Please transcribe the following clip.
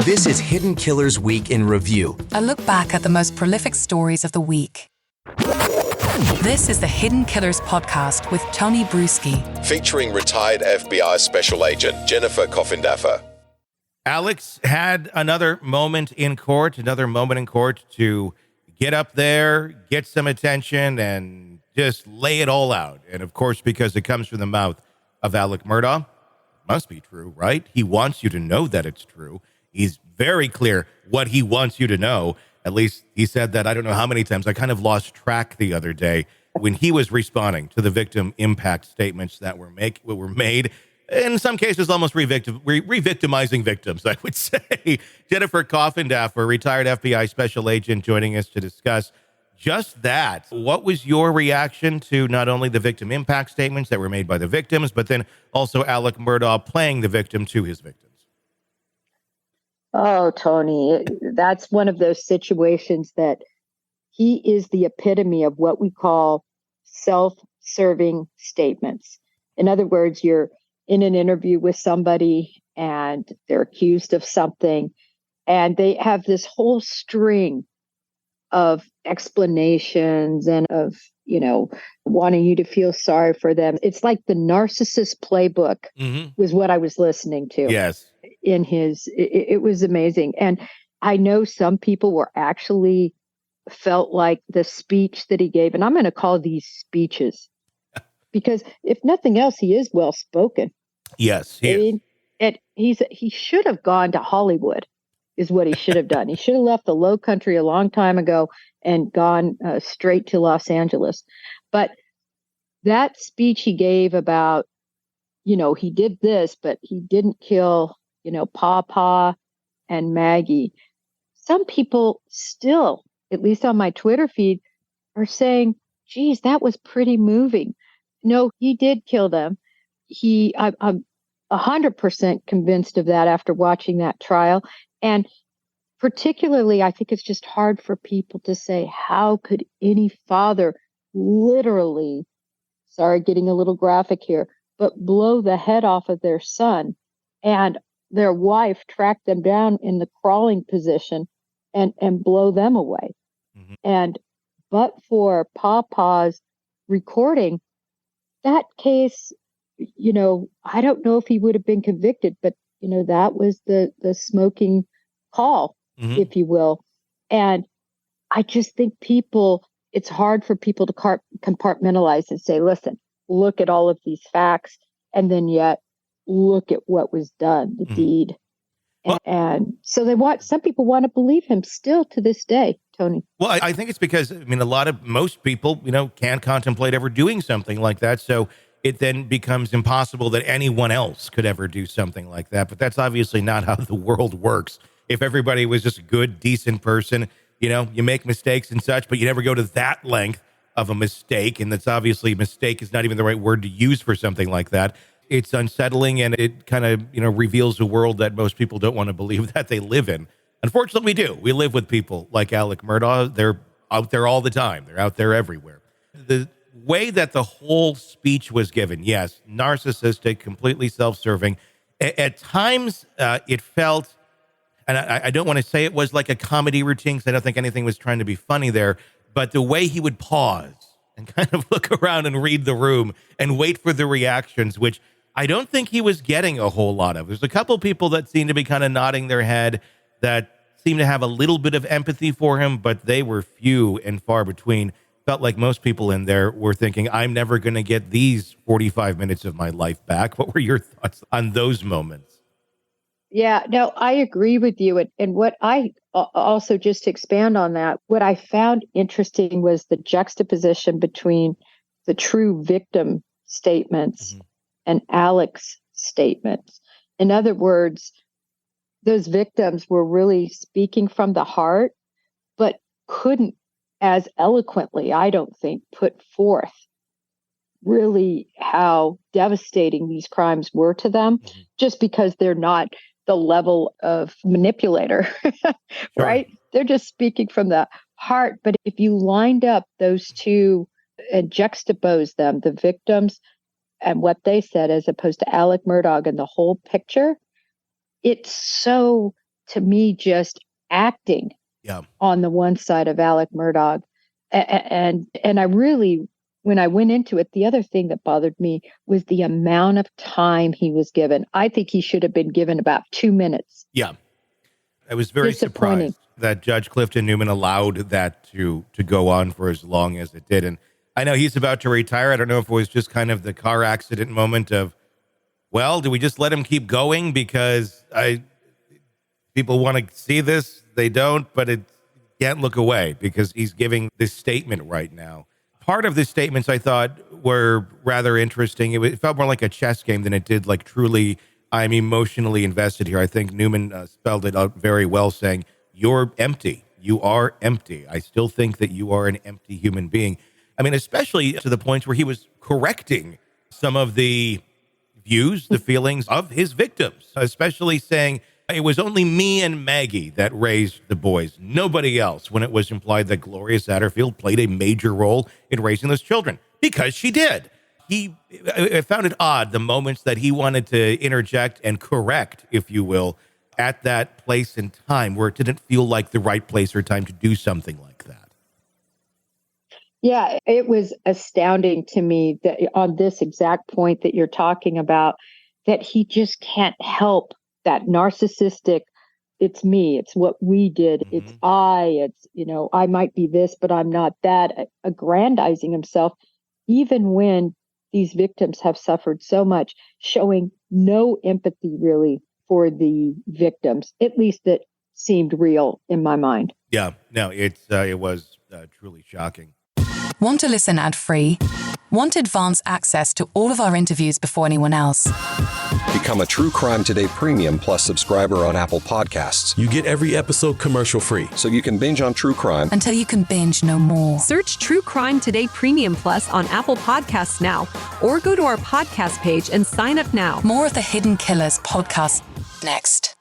This is Hidden Killers Week in Review. A look back at the most prolific stories of the week. This is the Hidden Killers podcast with Tony Brueski. Featuring retired FBI Special Agent Jennifer Coffindaffer. Alex had another moment in court to get up there, get some attention, and just lay it all out. And of course, because it comes from the mouth of Alec Murdaugh, must be true, right? He wants you to know that it's true. He's very clear what he wants you to know. At least he said that I don't know how many times. I kind of lost track the other day when he was responding to the victim impact statements that were made. In some cases, almost re-victimizing victims, I would say. Jennifer Coffindaffer, retired FBI special agent, joining us to discuss just that. What was your reaction to not only the victim impact statements that were made by the victims, but then also Alec Murdaugh playing the victim to his victims? Oh, Tony, that's one of those situations that he is the epitome of what we call self-serving statements. In other words, you're in an interview with somebody and they're accused of something, and they have this whole string of explanations and of, wanting you to feel sorry for them. It's like the narcissist playbook was what I was listening to. Yes. In his, it was amazing. And I know some people were actually felt like the speech that he gave, and I'm going to call these speeches because if nothing else, he is well spoken. Yes. He should have gone to Hollywood is what he should have done. He should have left the Low Country a long time ago and gone straight to Los Angeles. But that speech he gave about, he did this, but he didn't kill, Papa and Maggie. Some people still, at least on my Twitter feed, are saying, geez, that was pretty moving. No, he did kill them. I'm 100% convinced of that after watching that trial. And particularly, I think it's just hard for people to say, how could any father literally, sorry, getting a little graphic here, but blow the head off of their son and their wife track them down in the crawling position and blow them away. And but for Papa's recording, that case, I don't know if he would have been convicted, but that was the smoking call, if you will. And I just think it's hard for people to compartmentalize and say, listen, look at all of these facts, and then yet look at what was done, the deed. And so some people want to believe him still to this day, Tony. Well, I think it's because, most people, can't contemplate ever doing something like that. So it then becomes impossible that anyone else could ever do something like that. But that's obviously not how the world works. If everybody was just a good, decent person, you make mistakes and such, but you never go to that length of a mistake. And that's obviously, mistake is not even the right word to use for something like that. It's unsettling, and it kind of, reveals a world that most people don't want to believe that they live in. Unfortunately, we do. We live with people like Alec Murdaugh. They're out there all the time. They're out there everywhere. The way that the whole speech was given, yes, narcissistic, completely self-serving. At times, it felt, and I don't want to say it was like a comedy routine because I don't think anything was trying to be funny there, but the way he would pause and kind of look around and read the room and wait for the reactions, which I don't think he was getting a whole lot of. There's a couple people that seem to be kind of nodding their head that seem to have a little bit of empathy for him, but they were few and far between. Felt like most people in there were thinking, I'm never going to get these 45 minutes of my life back. What were your thoughts on those moments? Yeah, no, I agree with you. And what I also, just to expand on that, what I found interesting was the juxtaposition between the true victim statements and Alec's statements. In other words, those victims were really speaking from the heart, but couldn't as eloquently, I don't think, put forth really how devastating these crimes were to them, just because they're not the level of manipulator, right? They're just speaking from the heart. But if you lined up those two and juxtapose them, the victims and what they said, as opposed to Alec Murdaugh and the whole picture, it's so to me, just acting Yeah. on the one side of Alec Murdaugh. And I really, when I went into it, the other thing that bothered me was the amount of time he was given. I think he should have been given about 2 minutes. Yeah. I was very surprised that Judge Clifton Newman allowed that to go on for as long as it did. And I know he's about to retire. I don't know if it was just kind of the car accident moment of, well, do we just let him keep going because people want to see this? They don't, but it can't look away because he's giving this statement right now. Part of the statements I thought were rather interesting. It felt more like a chess game than it did like truly, I'm emotionally invested here. I think Newman spelled it out very well, saying, you're empty. You are empty. I still think that you are an empty human being. I mean, especially to the points where he was correcting some of the views, the feelings of his victims, especially saying, it was only me and Maggie that raised the boys, nobody else, when it was implied that Gloria Satterfield played a major role in raising those children, because she did. I found it odd, the moments that he wanted to interject and correct, if you will, at that place and time where it didn't feel like the right place or time to do something like that. Yeah, it was astounding to me that on this exact point that you're talking about, that he just can't help that narcissistic, it's me, it's what we did, it's I might be this, but I'm not that, aggrandizing himself, even when these victims have suffered so much, showing no empathy really for the victims, at least that seemed real in my mind. Yeah, no, it was truly shocking. Want to listen ad-free? Want advanced access to all of our interviews before anyone else? Become a True Crime Today Premium Plus subscriber on Apple Podcasts. You get every episode commercial-free, so you can binge on true crime until you can binge no more. Search True Crime Today Premium Plus on Apple Podcasts now, or go to our podcast page and sign up now. More of the Hidden Killers podcast next.